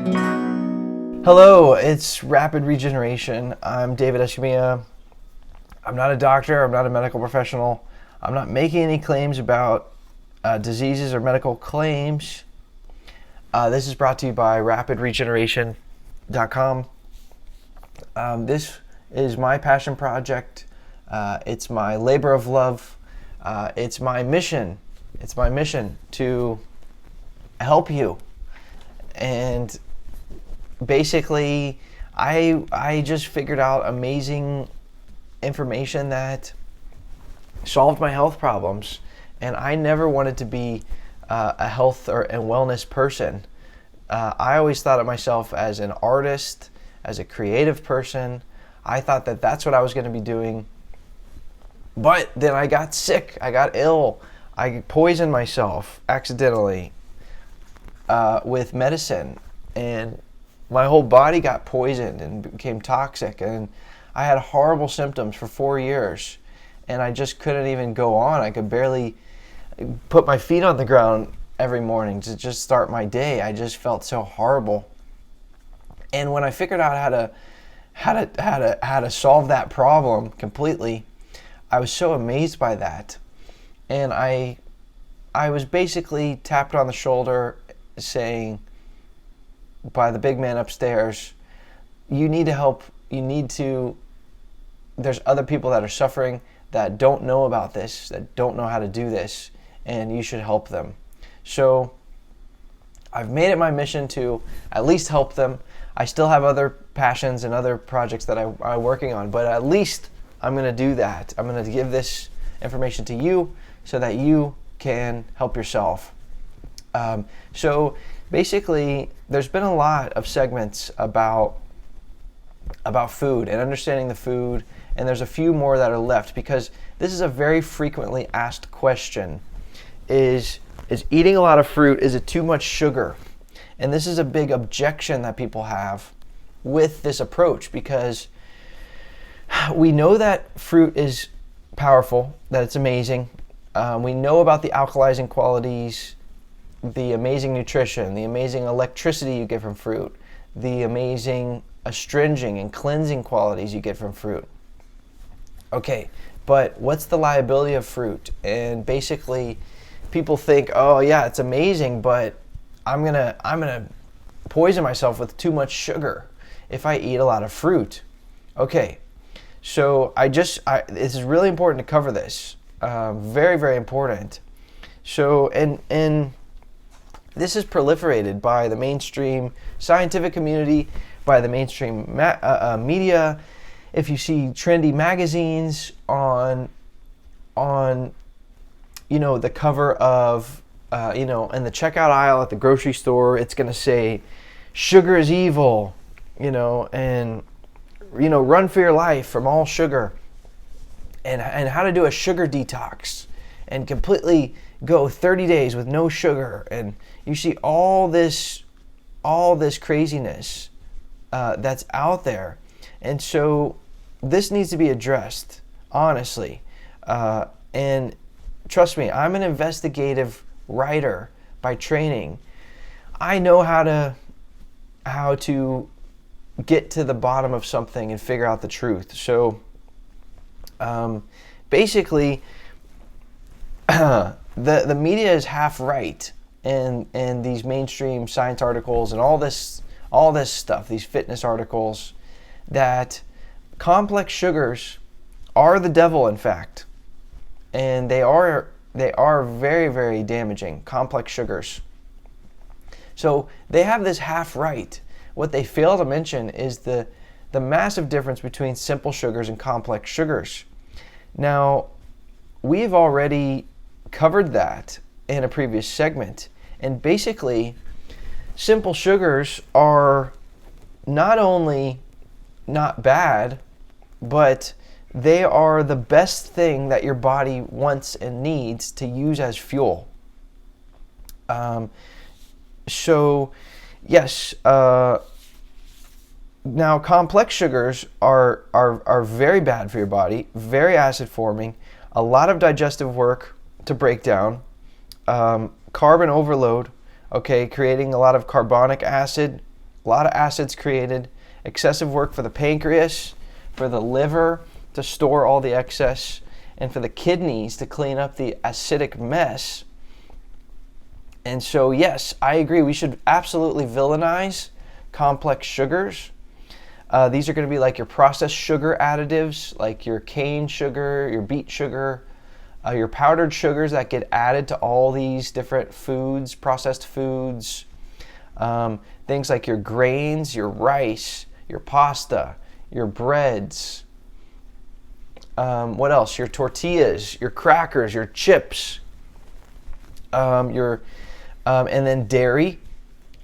Hello, it's Rapid Regeneration. I'm David Escamilla. I'm not a doctor, I'm not a medical professional. I'm not making any claims about diseases or medical claims. This is brought to you by rapidregeneration.com. This is my passion project. It's my labor of love. It's my mission. It's my mission to help you. And basically, I just figured out amazing information that solved my health problems. And I never wanted to be a health and wellness person. I always thought of myself as an artist, as a creative person. I thought that that's what I was going to be doing. But then I got sick. I got ill. I poisoned myself accidentally with medicine. And my whole body got poisoned and became toxic. And I had horrible symptoms for 4 years. And I just couldn't even go on. I could barely put my feet on the ground every morning to just start my day. I just felt so horrible. And when I figured out how to solve that problem completely, I was so amazed by that. And I was basically tapped on the shoulder saying by the big man upstairs, you need to help, there's other people that are suffering that don't know about this, that don't know how to do this, and you should help them. So I've made it my mission to at least help them. I still have other passions and other projects that I'm working on, but at least I'm going to do that. I'm going to give this information to you so that you can help yourself. So basically, there's been a lot of segments about food and understanding the food, and there's a few more that are left because this is a very frequently asked question. Is eating a lot of fruit, is it too much sugar? And this is a big objection that people have with this approach because we know that fruit is powerful, that it's amazing. We know about the alkalizing qualities, the amazing nutrition, the amazing electricity you get from fruit, the amazing astringing and cleansing qualities you get from fruit. Okay, but what's the liability of fruit? And basically, people think, oh yeah, it's amazing, but I'm gonna poison myself with too much sugar if I eat a lot of fruit. Okay, so this is really important to cover this. Very, very important. So, and this is proliferated by the mainstream scientific community, by the mainstream media. If you see trendy magazines on the cover of in the checkout aisle at the grocery store, it's going to say sugar is evil, and run for your life from all sugar, and how to do a sugar detox and completely go 30 days with no sugar. And you see all this craziness that's out there. And so this needs to be addressed, honestly. And trust me, I'm an investigative writer by training. I know how to get to the bottom of something and figure out the truth. So basically, the media is half right in these mainstream science articles and all this stuff, these fitness articles, that complex sugars are the devil, in fact, and they are very, very damaging. Complex sugars. So they have this half right. What they fail to mention is the massive difference between simple sugars and complex sugars. Now, we've already covered that in a previous segment, and basically, simple sugars are not only not bad, but they are the best thing that your body wants and needs to use as fuel. So, yes, now complex sugars are very bad for your body, very acid forming, a lot of digestive work to break down, carbon overload, okay, creating a lot of carbonic acid a lot of acids created, excessive work for the pancreas, for the liver to store all the excess, and for the kidneys to clean up the acidic mess. And so, yes, I agree. We should absolutely villainize complex sugars. These are going to be like your processed sugar additives, like your cane sugar, your beet sugar, your powdered sugars that get added to all these different foods, processed foods. Things like your grains, your rice, your pasta, your breads. What else? Your tortillas, your crackers, your chips, and then dairy.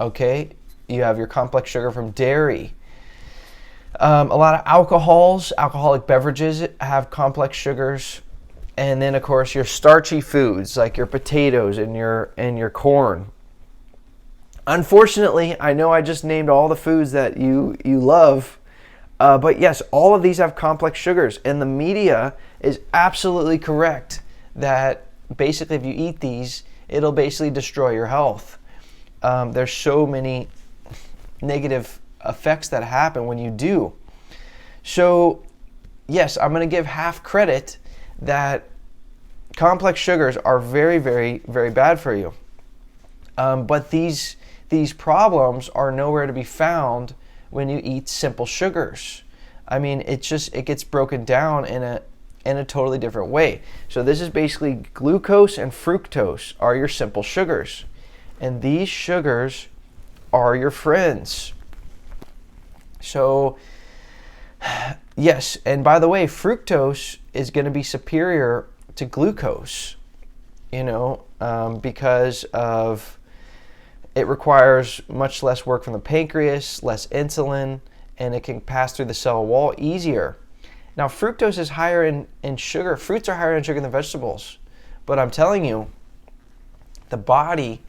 Okay, you have your complex sugar from dairy. A lot of alcoholic beverages have complex sugars, and then of course your starchy foods like your potatoes and your corn. Unfortunately, I know I just named all the foods that you love, but yes, all of these have complex sugars, and the media is absolutely correct that basically if you eat these, it'll basically destroy your health. There's so many negative effects that happen when you do. So yes, I'm going to give half credit that complex sugars are very, very, very bad for you. But these problems are nowhere to be found when you eat simple sugars. I mean, it gets broken down in a totally different way. So this is basically glucose and fructose are your simple sugars. And these sugars are your friends. So, yes, and by the way, fructose is going to be superior to glucose, because of it requires much less work from the pancreas, less insulin, and it can pass through the cell wall easier. Now, fructose is higher in sugar. Fruits are higher in sugar than vegetables. But I'm telling you, the body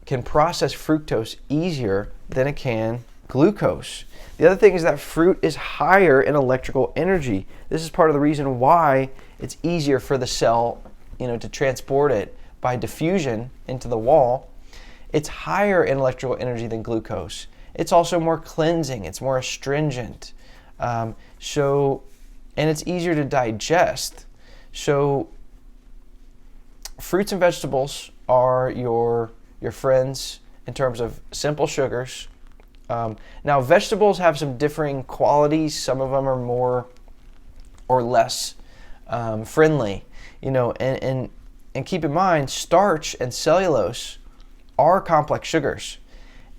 can process fructose easier than it can glucose. The other thing is that fruit is higher in electrical energy. This is part of the reason why it's easier for the cell, to transport it by diffusion into the wall. It's higher in electrical energy than glucose. It's also more cleansing. It's more astringent. And it's easier to digest. So fruits and vegetables are your friends in terms of simple sugars. Now, vegetables have some differing qualities. Some of them are more or less friendly, and keep in mind, starch and cellulose are complex sugars.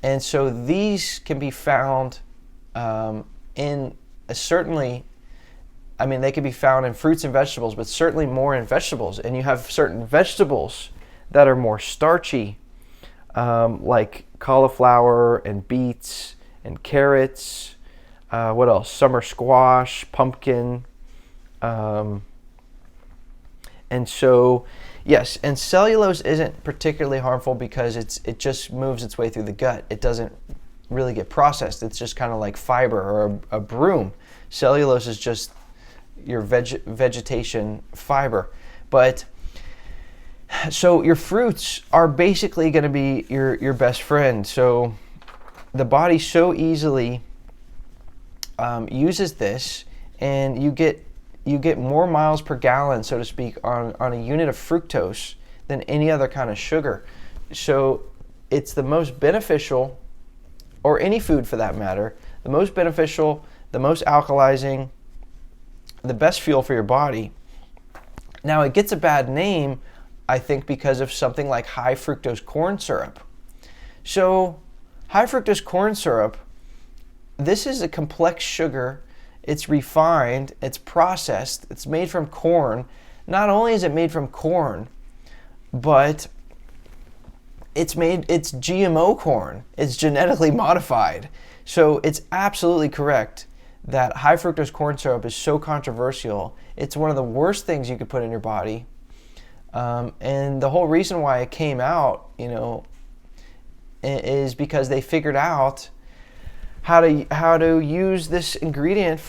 And so these can be found they can be found in fruits and vegetables, but certainly more in vegetables. And you have certain vegetables that are more starchy, like cauliflower and beets and carrots. What else? Summer squash, pumpkin. And so, yes, and cellulose isn't particularly harmful because it just moves its way through the gut. It doesn't really get processed. It's just kind of like fiber or a broom. Cellulose is just your vegetation fiber. But so your fruits are basically going to be your best friend. So the body so easily uses this, and you get more miles per gallon, so to speak, on a unit of fructose than any other kind of sugar. So it's the most beneficial, or any food for that matter, the most beneficial, the most alkalizing, the best fuel for your body. Now, it gets a bad name, I think, because of something like high fructose corn syrup. So high fructose corn syrup, this is a complex sugar. It's refined, it's processed, it's made from corn. Not only is it made from corn, but it's GMO corn. It's genetically modified. So it's absolutely correct that high fructose corn syrup is so controversial. It's one of the worst things you could put in your body. And the whole reason why it came out, is because they figured out how to use this ingredient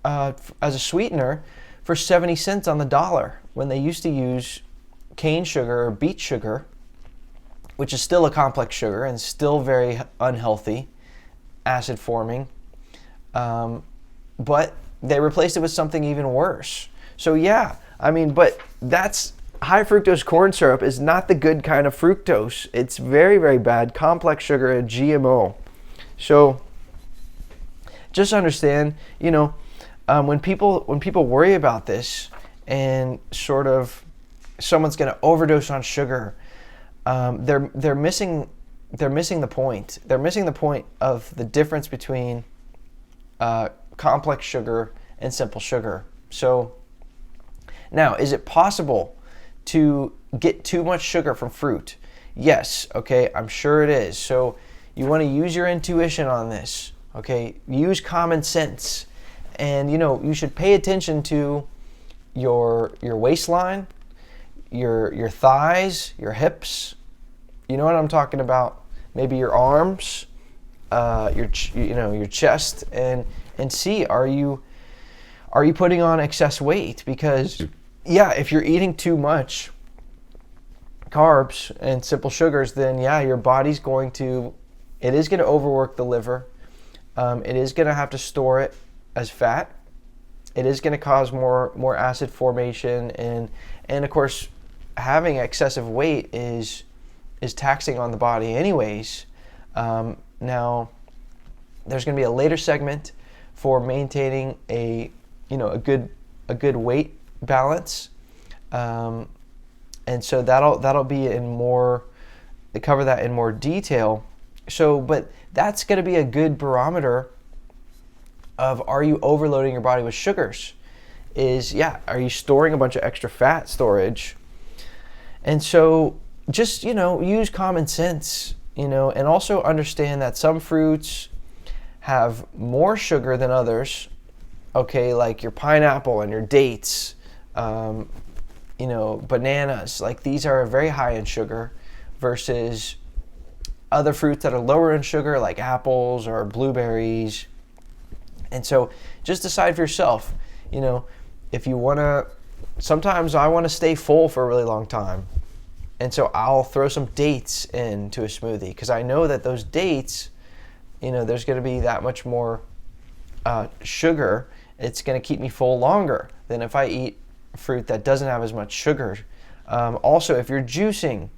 as a sweetener for 70 cents on the dollar, when they used to use cane sugar or beet sugar which is still a complex sugar and still very unhealthy, acid forming, but they replaced it with something even worse. So yeah, I mean, but that's high fructose corn syrup is not the good kind of fructose. It's very, very bad, complex sugar, a GMO. So just understand, you know, when people worry about this and sort of someone's going to overdose on sugar, they're missing the point. They're missing the point of the difference between complex sugar and simple sugar. So now, is it possible to get too much sugar from fruit? Yes, okay, I'm sure it is. So you want to use your intuition on this, okay? Use common sense. And you know, you should pay attention to your waistline, your thighs, your hips. You know what I'm talking about? Maybe your arms, your chest, and see, are you putting on excess weight? Because yeah, if you're eating too much carbs and simple sugars, then yeah, your body's going to overwork the liver. It is going to have to store it as fat. It is going to cause more acid formation, and of course, having excessive weight is taxing on the body anyways. Now, there's going to be a later segment for maintaining a good weight balance, and so that'll be cover that in more detail. So, but that's going to be a good barometer of, are you overloading your body with sugars? Are you storing a bunch of extra fat storage? And so just, use common sense, and also understand that some fruits have more sugar than others, okay, like your pineapple and your dates, bananas, like these are very high in sugar versus other fruits that are lower in sugar, like apples or blueberries. And so just decide for yourself, if you want to, sometimes I want to stay full for a really long time. And so I'll throw some dates into a smoothie because I know that those dates, there's going to be that much more sugar. It's going to keep me full longer than if I eat fruit that doesn't have as much sugar. Also, if you're juicing,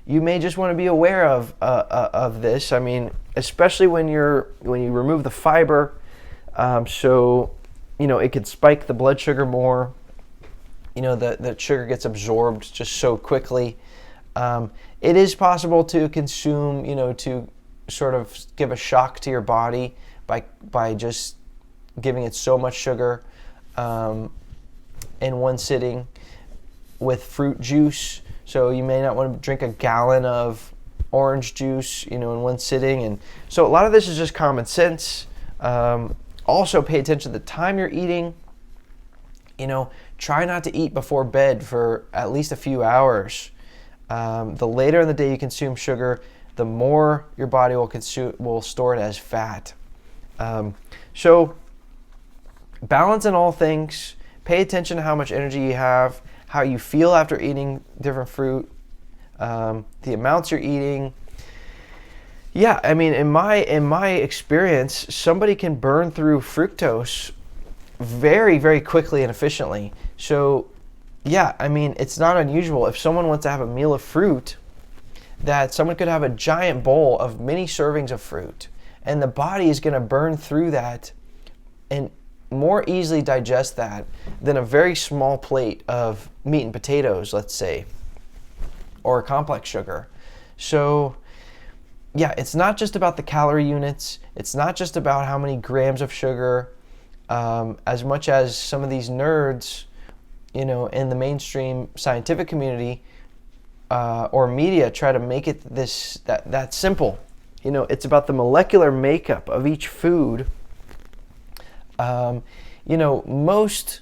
you may just want to be aware of this. I mean, especially when you remove the fiber, it could spike the blood sugar more. The sugar gets absorbed just so quickly. It is possible to consume, to sort of give a shock to your body by just giving it so much sugar in one sitting with fruit juice. So you may not want to drink a gallon of orange juice, in one sitting. And so a lot of this is just common sense. Also pay attention to the time you're eating. Try not to eat before bed for at least a few hours. The later in the day you consume sugar, the more your body will store it as fat. So balance in all things. Pay attention to how much energy you have, how you feel after eating different fruit, the amounts you're eating. Yeah, I mean, in my experience, somebody can burn through fructose very, very quickly and efficiently. So, yeah, I mean, it's not unusual if someone wants to have a meal of fruit that someone could have a giant bowl of mini servings of fruit, and the body is going to burn through that and more easily digest that than a very small plate of meat and potatoes, let's say, or complex sugar. So, yeah, it's not just about the calorie units. It's not just about how many grams of sugar, as much as some of these nerds, in the mainstream scientific community or media try to make it that simple. It's about the molecular makeup of each food. Most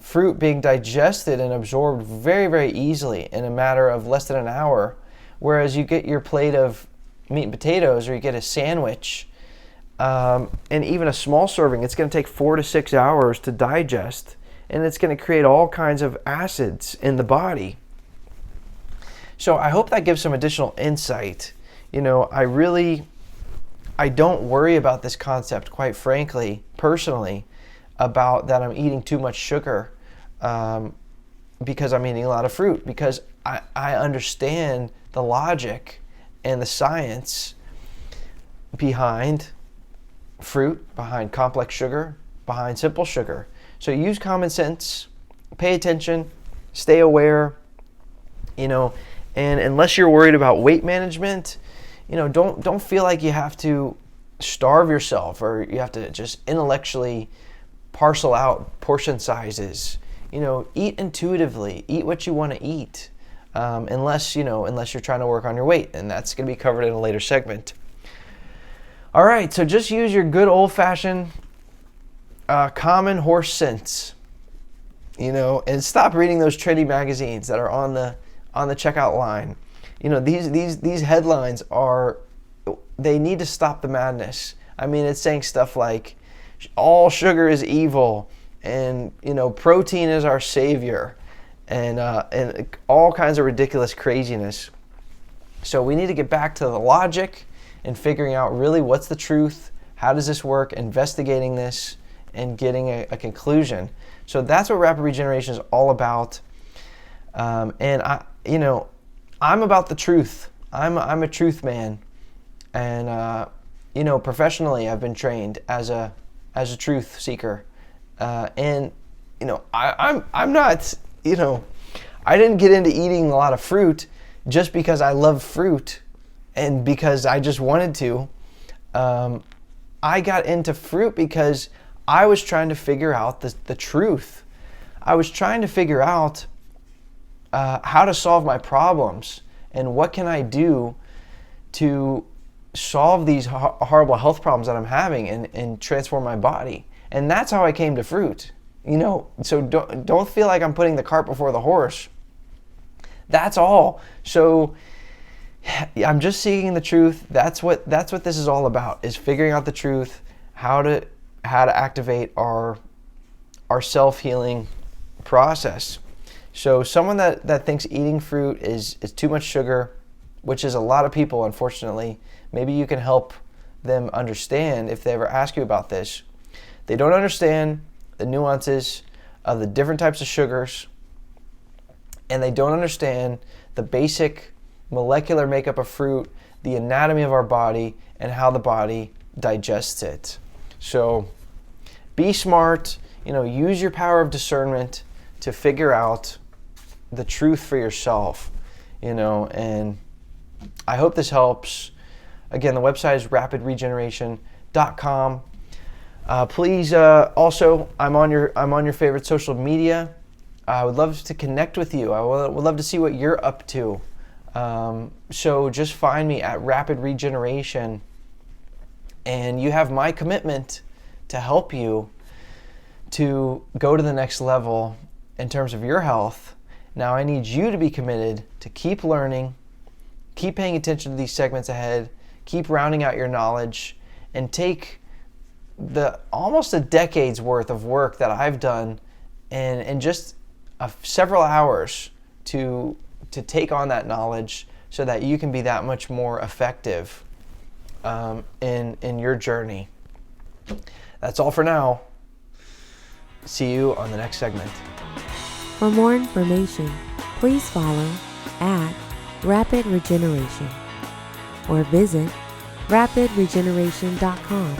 fruit being digested and absorbed very, very easily in a matter of less than an hour, whereas you get your plate of meat and potatoes, or you get a sandwich, and even a small serving, it's going to take 4 to 6 hours to digest, and it's going to create all kinds of acids in the body. So I hope that gives some additional insight. I don't worry about this concept, quite frankly, personally, about that I'm eating too much sugar because I'm eating a lot of fruit, because I understand the logic and the science behind fruit, behind complex sugar, behind simple sugar. So use common sense, pay attention, stay aware, and unless you're worried about weight management, don't feel like you have to starve yourself or you have to just intellectually parcel out portion sizes. Eat intuitively, eat what you want to eat, unless you're trying to work on your weight, and that's going to be covered in a later segment. All right, so just use your good old-fashioned common horse sense, and stop reading those trendy magazines that are on the checkout line. These headlines they need to stop the madness. I mean, it's saying stuff like all sugar is evil, and protein is our savior, and all kinds of ridiculous craziness. So we need to get back to the logic and figuring out really what's the truth, how does this work, investigating this, and getting a conclusion. So that's what Rapid Regeneration is all about. And I'm about the truth. I'm a truth man, and professionally I've been trained as a truth seeker, and I'm not I didn't get into eating a lot of fruit just because I love fruit and because I just wanted to. I got into fruit because I was trying to figure out the truth. I was trying to figure out how to solve my problems and what can I do to solve these horrible health problems that I'm having and transform my body. And that's how I came to fruit. So don't feel like I'm putting the cart before the horse. That's all. So I'm just seeking the truth. That's what this is all about, is figuring out the truth, how to activate our self-healing process. So someone that thinks eating fruit is too much sugar, which is a lot of people, unfortunately, maybe you can help them understand if they ever ask you about this. They don't understand the nuances of the different types of sugars, and they don't understand the basic molecular makeup of fruit, the anatomy of our body, and how the body digests it. So be smart, use your power of discernment to figure out the truth for yourself, and I hope this helps. Again, the website is rapidregeneration.com. Please, also, I'm on your favorite social media. I would love to connect with you. I would love to see what you're up to. So just find me at Rapid Regeneration, and you have my commitment to help you to go to the next level in terms of your health. Now I need you to be committed to keep learning, keep paying attention to these segments ahead, keep rounding out your knowledge, and take the almost a decade's worth of work that I've done in just several hours to take on that knowledge so that you can be that much more effective in your journey. That's all for now. See you on the next segment. For more information, please follow at Rapid Regeneration or visit rapidregeneration.com.